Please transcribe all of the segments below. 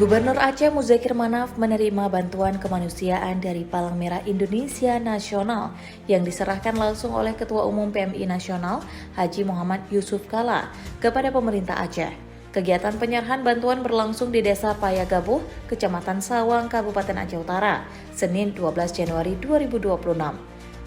Gubernur Aceh Muzakir Manaf menerima bantuan kemanusiaan dari Palang Merah Indonesia Nasional yang diserahkan langsung oleh Ketua Umum PMI Nasional Haji Muhammad Yusuf Kala kepada pemerintah Aceh. Kegiatan penyerahan bantuan berlangsung di Desa Payagabuh, Kecamatan Sawang, Kabupaten Aceh Utara, Senin 12 Januari 2026.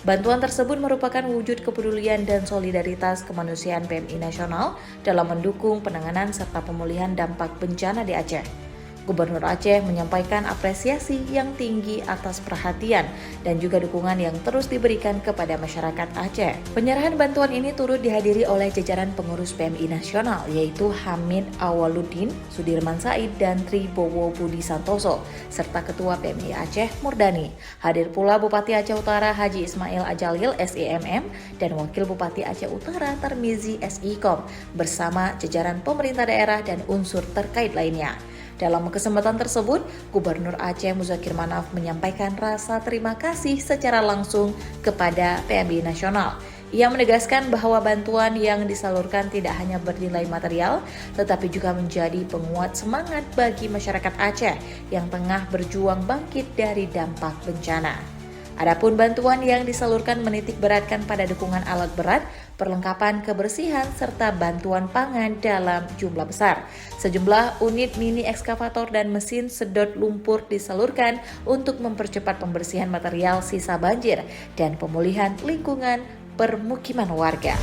Bantuan tersebut merupakan wujud kepedulian dan solidaritas kemanusiaan PMI Nasional dalam mendukung penanganan serta pemulihan dampak bencana di Aceh. Gubernur Aceh menyampaikan apresiasi yang tinggi atas perhatian dan juga dukungan yang terus diberikan kepada masyarakat Aceh. Penyerahan bantuan ini turut dihadiri oleh jajaran pengurus PMI Nasional yaitu Hamid Awaluddin, Sudirman Said, dan Tri Bowo Budi Santoso, serta Ketua PMI Aceh Murdani. Hadir pula Bupati Aceh Utara Haji Ismail Ajalil SIMM dan Wakil Bupati Aceh Utara Tarmizi SIKOM bersama jajaran pemerintah daerah dan unsur terkait lainnya. Dalam kesempatan tersebut, Gubernur Aceh Muzakir Manaf menyampaikan rasa terima kasih secara langsung kepada PMI Nasional. Ia menegaskan bahwa bantuan yang disalurkan tidak hanya bernilai material, tetapi juga menjadi penguat semangat bagi masyarakat Aceh yang tengah berjuang bangkit dari dampak bencana. Adapun bantuan yang disalurkan menitik beratkan pada dukungan alat berat, perlengkapan kebersihan, serta bantuan pangan dalam jumlah besar. Sejumlah unit mini ekskavator dan mesin sedot lumpur disalurkan untuk mempercepat pembersihan material sisa banjir dan pemulihan lingkungan permukiman warga.